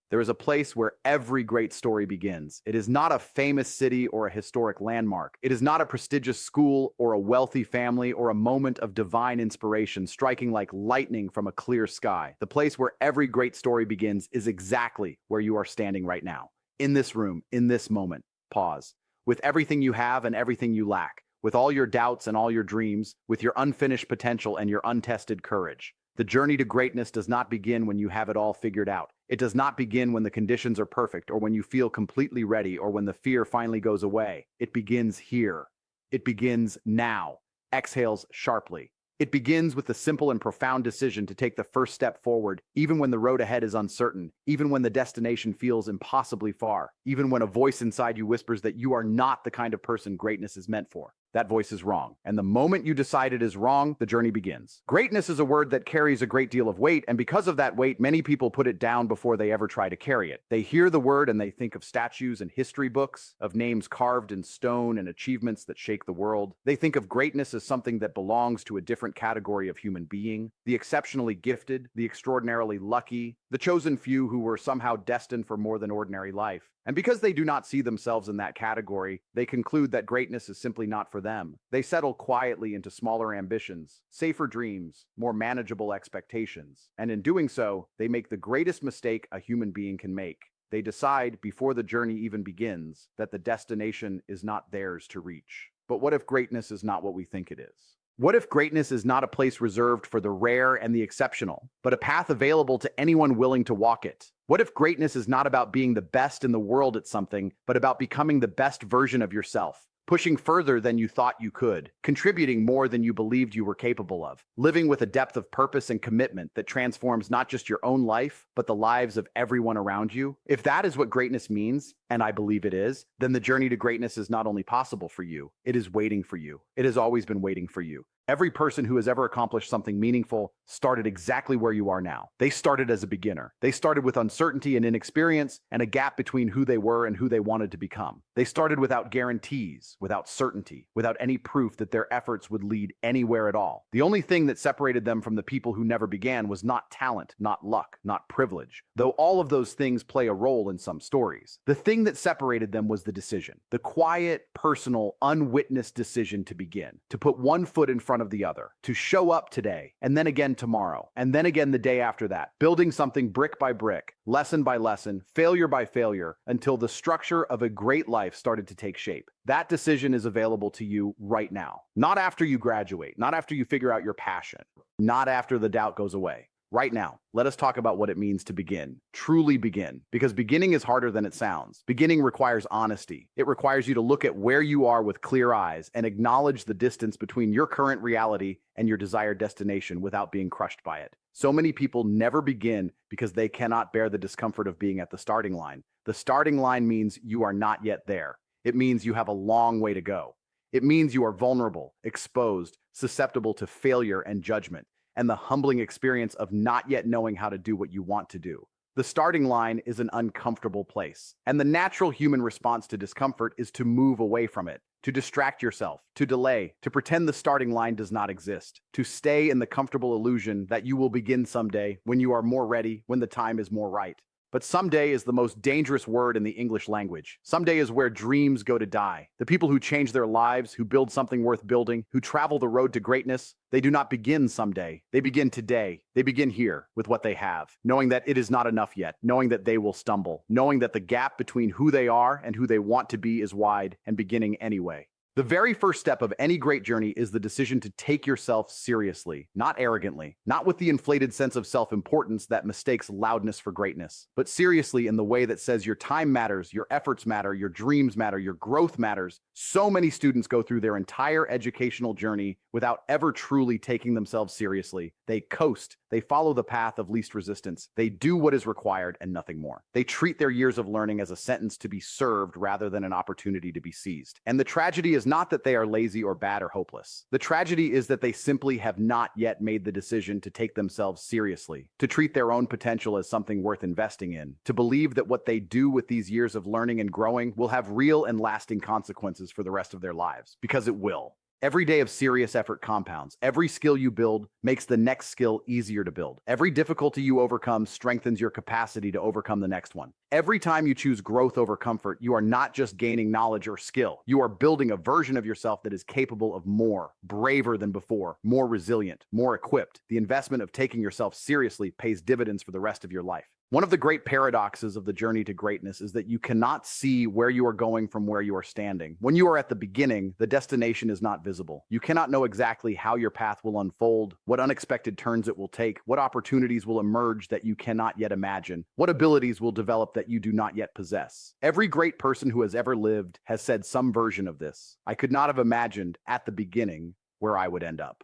There is a place where every great story begins. It is not a famous city or a historic landmark. It is not a prestigious school or a wealthy family or a moment of divine inspiration striking like lightning from a clear sky. The place where every great story begins is exactly where you are standing right now. In this room, in this moment. Pause. With everything you have and everything you lack, with all your doubts and all your dreams, with your unfinished potential and your untested courage. The journey to greatness does not begin when you have it all figured out. It does not begin when the conditions are perfect or when you feel completely ready or when the fear finally goes away. It begins here. It begins now. Exhales sharply. It begins with the simple and profound decision to take the first step forward, even when the road ahead is uncertain, even when the destination feels impossibly far, even when a voice inside you whispers that you are not the kind of person greatness is meant for. That voice is wrong. And the moment you decide it is wrong, the journey begins. Greatness is a word that carries a great deal of weight, and because of that weight, many people put it down before they ever try to carry it. They hear the word and they think of statues and history books, of names carved in stone and achievements that shake the world. They think of greatness as something that belongs to a different category of human being, the exceptionally gifted, the extraordinarily lucky, the chosen few who were somehow destined for more than ordinary life. And because they do not see themselves in that category, they conclude that greatness is simply not for them. They settle quietly into smaller ambitions, safer dreams, more manageable expectations. And in doing so, they make the greatest mistake a human being can make. They decide, before the journey even begins, that the destination is not theirs to reach. But what if greatness is not what we think it is? What if greatness is not a place reserved for the rare and the exceptional, but a path available to anyone willing to walk it? What if greatness is not about being the best in the world at something, but about becoming the best version of yourself? Pushing further than you thought you could, contributing more than you believed you were capable of, living with a depth of purpose and commitment that transforms not just your own life, but the lives of everyone around you. If that is what greatness means, and I believe it is, then the journey to greatness is not only possible for you, it is waiting for you. It has always been waiting for you. Every person who has ever accomplished something meaningful started exactly where you are now. They started as a beginner. They started with uncertainty and inexperience and a gap between who they were and who they wanted to become. They started without guarantees, without certainty, without any proof that their efforts would lead anywhere at all. The only thing that separated them from the people who never began was not talent, not luck, not privilege, though all of those things play a role in some stories. The thing that separated them was the decision, the quiet, personal, unwitnessed decision to begin, to put one foot in front of the other, to show up today, and then again tomorrow, and then again the day after that, building something brick by brick, lesson by lesson, failure by failure, until the structure of a great life started to take shape. That decision is available to you right now. Not after you graduate, not after you figure out your passion, not after the doubt goes away. Right now, let us talk about what it means to begin, truly begin, because beginning is harder than it sounds. Beginning requires honesty. It requires you to look at where you are with clear eyes and acknowledge the distance between your current reality and your desired destination without being crushed by it. So many people never begin because they cannot bear the discomfort of being at the starting line. The starting line means you are not yet there. It means you have a long way to go. It means you are vulnerable, exposed, susceptible to failure and judgment, and the humbling experience of not yet knowing how to do what you want to do. The starting line is an uncomfortable place, and the natural human response to discomfort is to move away from it, to distract yourself, to delay, to pretend the starting line does not exist, to stay in the comfortable illusion that you will begin someday when you are more ready, when the time is more right. But someday is the most dangerous word in the English language. Someday is where dreams go to die. The people who change their lives, who build something worth building, who travel the road to greatness, they do not begin someday. They begin today. They begin here with what they have, knowing that it is not enough yet, knowing that they will stumble, knowing that the gap between who they are and who they want to be is wide and beginning anyway. The very first step of any great journey is the decision to take yourself seriously, not arrogantly, not with the inflated sense of self-importance that mistakes loudness for greatness, but seriously in the way that says your time matters, your efforts matter, your dreams matter, your growth matters. So many students go through their entire educational journey without ever truly taking themselves seriously. They coast. They follow the path of least resistance. They do what is required and nothing more. They treat their years of learning as a sentence to be served rather than an opportunity to be seized. And the tragedy is not that they are lazy or bad or hopeless. The tragedy is that they simply have not yet made the decision to take themselves seriously, to treat their own potential as something worth investing in, to believe that what they do with these years of learning and growing will have real and lasting consequences for the rest of their lives, because it will. Every day of serious effort compounds. Every skill you build makes the next skill easier to build. Every difficulty you overcome strengthens your capacity to overcome the next one. Every time you choose growth over comfort, you are not just gaining knowledge or skill. You are building a version of yourself that is capable of more, braver than before, more resilient, more equipped. The investment of taking yourself seriously pays dividends for the rest of your life. One of the great paradoxes of the journey to greatness is that you cannot see where you are going from where you are standing. When you are at the beginning, the destination is not visible. You cannot know exactly how your path will unfold, what unexpected turns it will take, what opportunities will emerge that you cannot yet imagine, what abilities will develop that you do not yet possess. Every great person who has ever lived has said some version of this. I could not have imagined at the beginning where I would end up.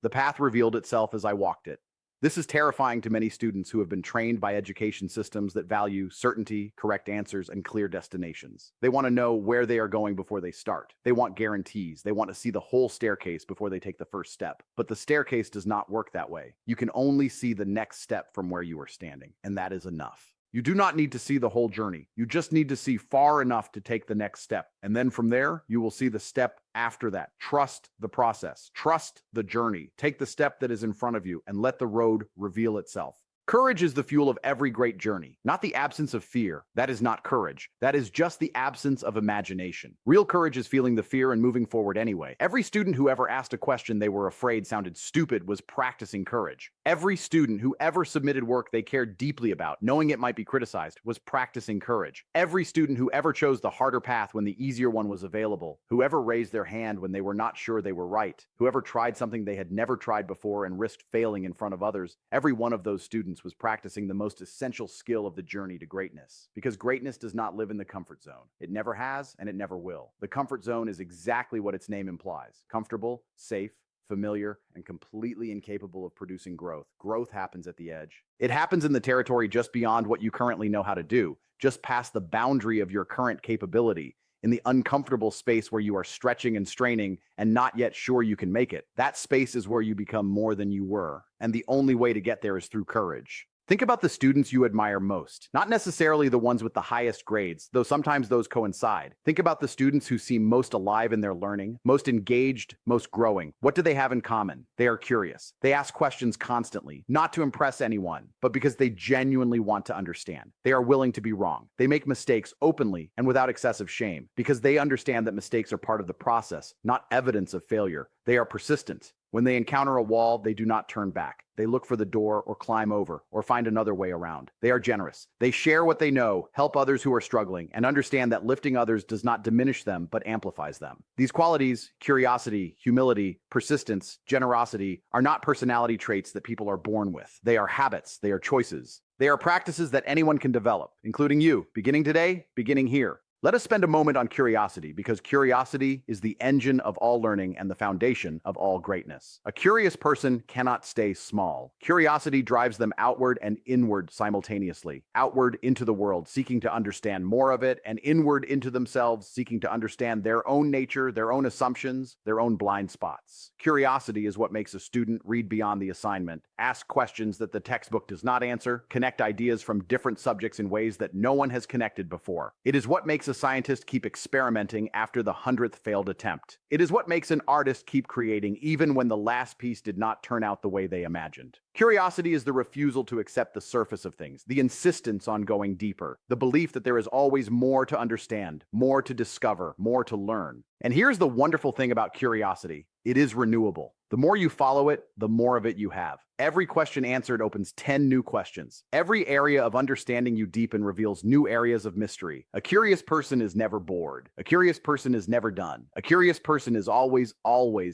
The path revealed itself as I walked it. This is terrifying to many students who have been trained by education systems that value certainty, correct answers, and clear destinations. They want to know where they are going before they start. They want guarantees. They want to see the whole staircase before they take the first step. But the staircase does not work that way. You can only see the next step from where you are standing, and that is enough. You do not need to see the whole journey. You just need to see far enough to take the next step. And then from there, you will see the step after that. Trust the process. Trust the journey. Take the step that is in front of you and let the road reveal itself. Courage is the fuel of every great journey, not the absence of fear. That is not courage. That is just the absence of imagination. Real courage is feeling the fear and moving forward anyway. Every student who ever asked a question they were afraid sounded stupid was practicing courage. Every student who ever submitted work they cared deeply about, knowing it might be criticized, was practicing courage. Every student who ever chose the harder path when the easier one was available, whoever raised their hand when they were not sure they were right, whoever tried something they had never tried before and risked failing in front of others, every one of those students was practicing the most essential skill of the journey to greatness. Because greatness does not live in the comfort zone. It never has, and it never will. The comfort zone is exactly what its name implies: comfortable, safe, familiar, and completely incapable of producing growth. Growth happens at the edge. It happens in the territory just beyond what you currently know how to do, just past the boundary of your current capability, in the uncomfortable space where you are stretching and straining and not yet sure you can make it. That space is where you become more than you were, and the only way to get there is through courage. Think about the students you admire most, not necessarily the ones with the highest grades, though sometimes those coincide. Think about the students who seem most alive in their learning, most engaged, most growing. What do they have in common? They are curious. They ask questions constantly, not to impress anyone, but because they genuinely want to understand. They are willing to be wrong. They make mistakes openly and without excessive shame, because they understand that mistakes are part of the process, not evidence of failure. They are persistent. When they encounter a wall, they do not turn back. They look for the door or climb over or find another way around. They are generous. They share what they know, help others who are struggling, and understand that lifting others does not diminish them but amplifies them. These qualities, curiosity, humility, persistence, generosity, are not personality traits that people are born with. They are habits. They are choices. They are practices that anyone can develop, including you, beginning today, beginning here. Let us spend a moment on curiosity, because curiosity is the engine of all learning and the foundation of all greatness. A curious person cannot stay small. Curiosity drives them outward and inward simultaneously. Outward into the world, seeking to understand more of it, and inward into themselves, seeking to understand their own nature, their own assumptions, their own blind spots. Curiosity is what makes a student read beyond the assignment, ask questions that the textbook does not answer, connect ideas from different subjects in ways that no one has connected before. It is what makes a scientist keep experimenting after the 100th failed attempt. It is what makes an artist keep creating even when the last piece did not turn out the way they imagined. Curiosity is the refusal to accept the surface of things, the insistence on going deeper, the belief that there is always more to understand, more to discover, more to learn. And here's the wonderful thing about curiosity: it is renewable. The more you follow it, the more of it you have. Every question answered opens 10 new questions. Every area of understanding you deepen reveals new areas of mystery. A curious person is never bored. A curious person is never done. A curious person is always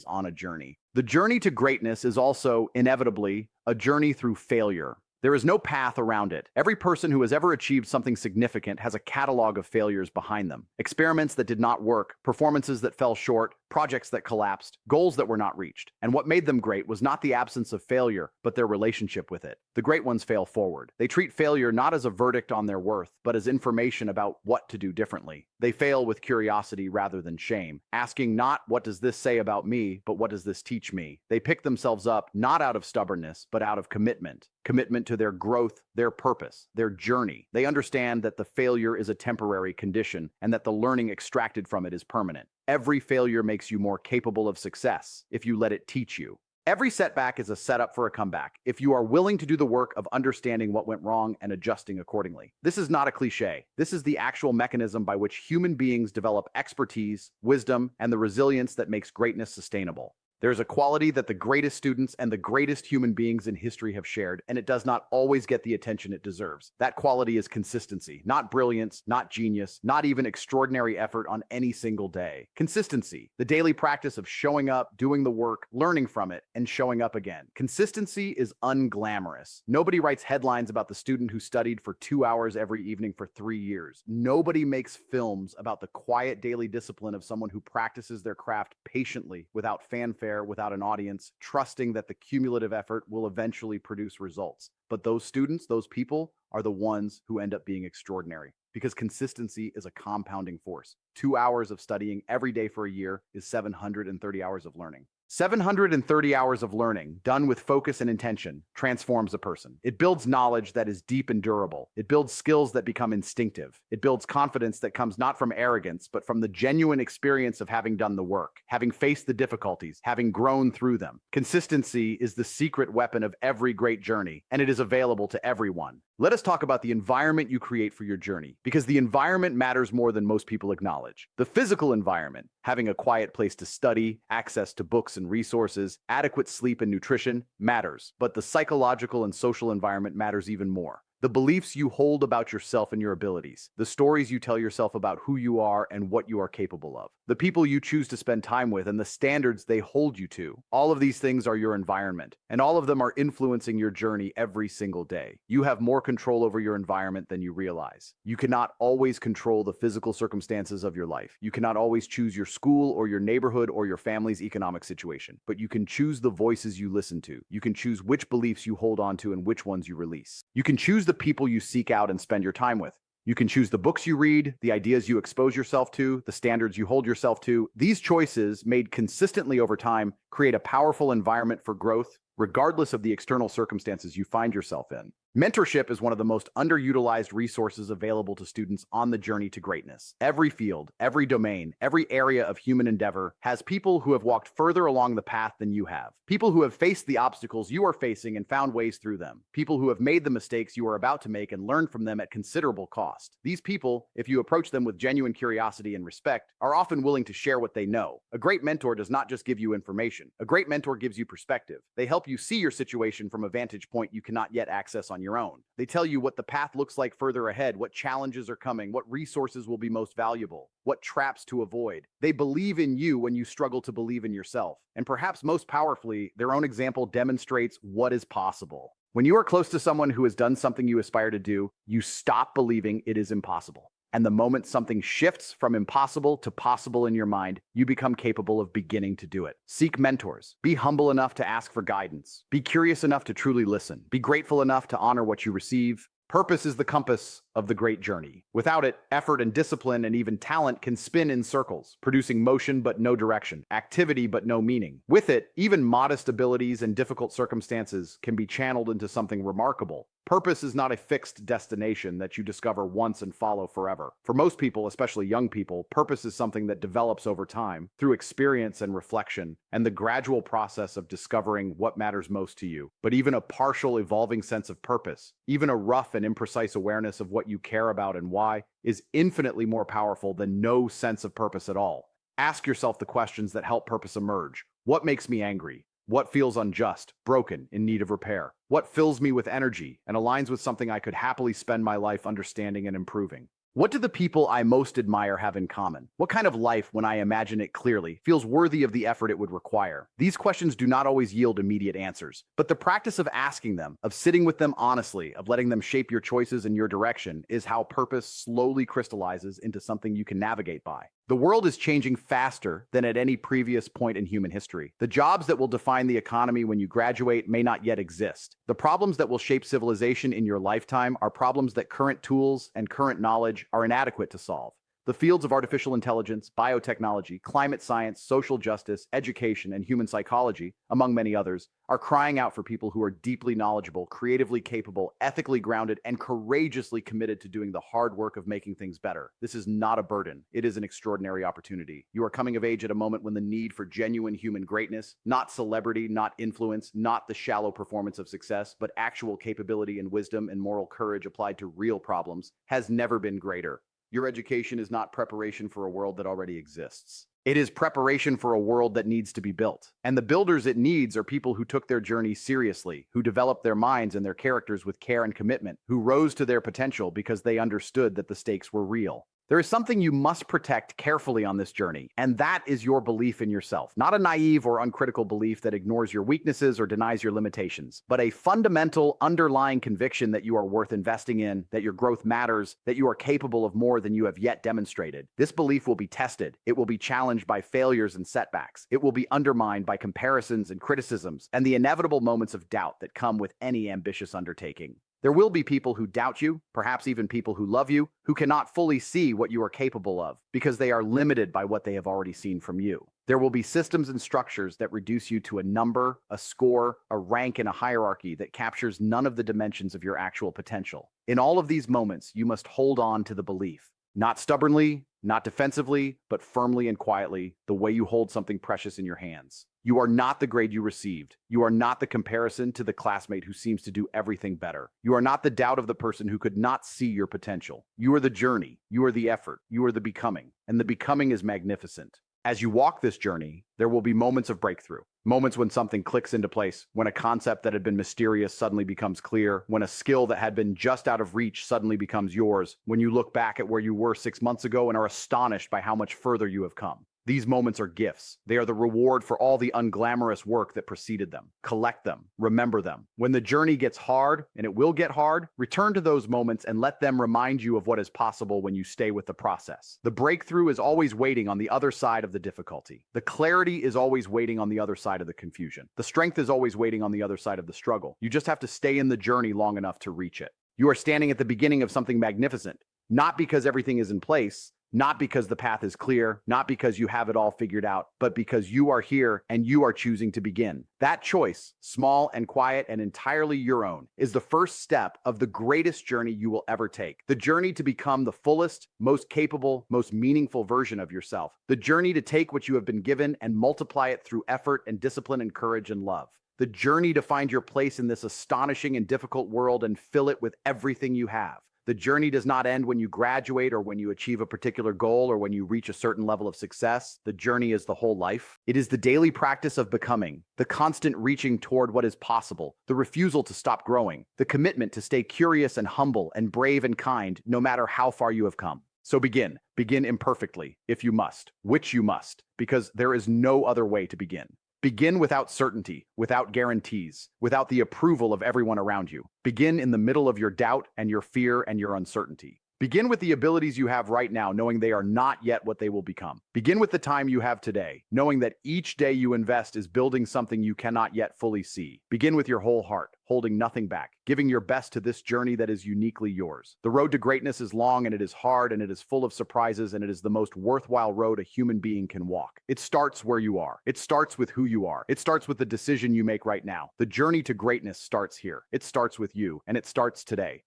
on a journey. The journey to greatness is also, inevitably, a journey through failure. There is no path around it. Every person who has ever achieved something significant has a catalog of failures behind them. Experiments that did not work, performances that fell short, projects that collapsed, goals that were not reached. And what made them great was not the absence of failure, but their relationship with it. The great ones fail forward. They treat failure not as a verdict on their worth, but as information about what to do differently. They fail with curiosity rather than shame, asking not "what does this say about me," but "what does this teach me?" They pick themselves up not out of stubbornness, but out of commitment. Commitment to their growth, their purpose, their journey. They understand that the failure is a temporary condition and that the learning extracted from it is permanent. Every failure makes you more capable of success if you let it teach you. Every setback is a setup for a comeback if you are willing to do the work of understanding what went wrong and adjusting accordingly. This is not a cliche. This is the actual mechanism by which human beings develop expertise, wisdom, and the resilience that makes greatness sustainable. There is a quality that the greatest students and the greatest human beings in history have shared, and it does not always get the attention it deserves. That quality is consistency, not brilliance, not genius, not even extraordinary effort on any single day. Consistency, the daily practice of showing up, doing the work, learning from it, and showing up again. Consistency is unglamorous. Nobody writes headlines about the student who studied for 2 hours every evening for 3 years. Nobody makes films about the quiet daily discipline of someone who practices their craft patiently, without fanfare, without an audience, trusting that the cumulative effort will eventually produce results. But those students, those people, are the ones who end up being extraordinary because consistency is a compounding force. 2 hours of studying every day for a year is 730 hours of learning. 730 hours of learning, done with focus and intention, transforms a person. It builds knowledge that is deep and durable. It builds skills that become instinctive. It builds confidence that comes not from arrogance, but from the genuine experience of having done the work, having faced the difficulties, having grown through them. Consistency is the secret weapon of every great journey, and it is available to everyone. Let us talk about the environment you create for your journey, because the environment matters more than most people acknowledge. The physical environment, having a quiet place to study, access to books and resources, adequate sleep and nutrition, matters. But the psychological and social environment matters even more. The beliefs you hold about yourself and your abilities, the stories you tell yourself about who you are and what you are capable of, the people you choose to spend time with and the standards they hold you to. All of these things are your environment, and all of them are influencing your journey every single day. You have more control over your environment than you realize. You cannot always control the physical circumstances of your life. You cannot always choose your school or your neighborhood or your family's economic situation, but you can choose the voices you listen to. You can choose which beliefs you hold on to and which ones you release. You can choose the people you seek out and spend your time with. You can choose the books you read, the ideas you expose yourself to, the standards you hold yourself to. These choices, made consistently over time, create a powerful environment for growth, regardless of the external circumstances you find yourself in. Mentorship is one of the most underutilized resources available to students on the journey to greatness. Every field, every domain, every area of human endeavor has people who have walked further along the path than you have. People who have faced the obstacles you are facing and found ways through them. People who have made the mistakes you are about to make and learned from them at considerable cost. These people, if you approach them with genuine curiosity and respect, are often willing to share what they know. A great mentor does not just give you information. A great mentor gives you perspective. They help you see your situation from a vantage point you cannot yet access on your own. They tell you what the path looks like further ahead, what challenges are coming, what resources will be most valuable, what traps to avoid. They believe in you when you struggle to believe in yourself. And perhaps most powerfully, their own example demonstrates what is possible. When you are close to someone who has done something you aspire to do, you stop believing it is impossible. And the moment something shifts from impossible to possible in your mind, you become capable of beginning to do it. Seek mentors. Be humble enough to ask for guidance. Be curious enough to truly listen. Be grateful enough to honor what you receive. Purpose is the compass of the great journey. Without it, effort and discipline and even talent can spin in circles, producing motion but no direction, activity but no meaning. With it, even modest abilities and difficult circumstances can be channeled into something remarkable. Purpose is not a fixed destination that you discover once and follow forever. For most people, especially young people, purpose is something that develops over time through experience and reflection and the gradual process of discovering what matters most to you. But even a partial evolving sense of purpose, even a rough and imprecise awareness of what you care about and why, is infinitely more powerful than no sense of purpose at all. Ask yourself the questions that help purpose emerge. What makes me angry? What feels unjust, broken, in need of repair? What fills me with energy and aligns with something I could happily spend my life understanding and improving? What do the people I most admire have in common? What kind of life, when I imagine it clearly, feels worthy of the effort it would require? These questions do not always yield immediate answers, but the practice of asking them, of sitting with them honestly, of letting them shape your choices and your direction, is how purpose slowly crystallizes into something you can navigate by. The world is changing faster than at any previous point in human history. The jobs that will define the economy when you graduate may not yet exist. The problems that will shape civilization in your lifetime are problems that current tools and current knowledge are inadequate to solve. The fields of artificial intelligence, biotechnology, climate science, social justice, education, and human psychology, among many others, are crying out for people who are deeply knowledgeable, creatively capable, ethically grounded, and courageously committed to doing the hard work of making things better. This is not a burden. It is an extraordinary opportunity. You are coming of age at a moment when the need for genuine human greatness, not celebrity, not influence, not the shallow performance of success, but actual capability and wisdom and moral courage applied to real problems, has never been greater. Your education is not preparation for a world that already exists. It is preparation for a world that needs to be built. And the builders it needs are people who took their journey seriously, who developed their minds and their characters with care and commitment, who rose to their potential because they understood that the stakes were real. There is something you must protect carefully on this journey, and that is your belief in yourself. Not a naive or uncritical belief that ignores your weaknesses or denies your limitations, but a fundamental underlying conviction that you are worth investing in, that your growth matters, that you are capable of more than you have yet demonstrated. This belief will be tested. It will be challenged by failures and setbacks. It will be undermined by comparisons and criticisms and the inevitable moments of doubt that come with any ambitious undertaking. There will be people who doubt you, perhaps even people who love you, who cannot fully see what you are capable of because they are limited by what they have already seen from you. There will be systems and structures that reduce you to a number, a score, a rank in a hierarchy that captures none of the dimensions of your actual potential. In all of these moments, you must hold on to the belief. Not stubbornly, not defensively, but firmly and quietly, the way you hold something precious in your hands. You are not the grade you received. You are not the comparison to the classmate who seems to do everything better. You are not the doubt of the person who could not see your potential. You are the journey. You are the effort. You are the becoming. And the becoming is magnificent. As you walk this journey, there will be moments of breakthrough. Moments when something clicks into place, when a concept that had been mysterious suddenly becomes clear, when a skill that had been just out of reach suddenly becomes yours, when you look back at where you were 6 months ago and are astonished by how much further you have come. These moments are gifts. They are the reward for all the unglamorous work that preceded them. Collect them. Remember them. When the journey gets hard, and it will get hard, return to those moments and let them remind you of what is possible when you stay with the process. The breakthrough is always waiting on the other side of the difficulty. The clarity is always waiting on the other side of the confusion. The strength is always waiting on the other side of the struggle. You just have to stay in the journey long enough to reach it. You are standing at the beginning of something magnificent, not because everything is in place, not because the path is clear, not because you have it all figured out, but because you are here and you are choosing to begin. That choice, small and quiet and entirely your own, is the first step of the greatest journey you will ever take. The journey to become the fullest, most capable, most meaningful version of yourself. The journey to take what you have been given and multiply it through effort and discipline and courage and love. The journey to find your place in this astonishing and difficult world and fill it with everything you have. The journey does not end when you graduate or when you achieve a particular goal or when you reach a certain level of success. The journey is the whole life. It is the daily practice of becoming, the constant reaching toward what is possible, the refusal to stop growing, the commitment to stay curious and humble and brave and kind no matter how far you have come. So begin. Begin imperfectly, if you must, which you must, because there is no other way to begin. Begin without certainty, without guarantees, without the approval of everyone around you. Begin in the middle of your doubt and your fear and your uncertainty. Begin with the abilities you have right now, knowing they are not yet what they will become. Begin with the time you have today, knowing that each day you invest is building something you cannot yet fully see. Begin with your whole heart, holding nothing back, giving your best to this journey that is uniquely yours. The road to greatness is long and it is hard and it is full of surprises and it is the most worthwhile road a human being can walk. It starts where you are. It starts with who you are. It starts with the decision you make right now. The journey to greatness starts here. It starts with you, and it starts today.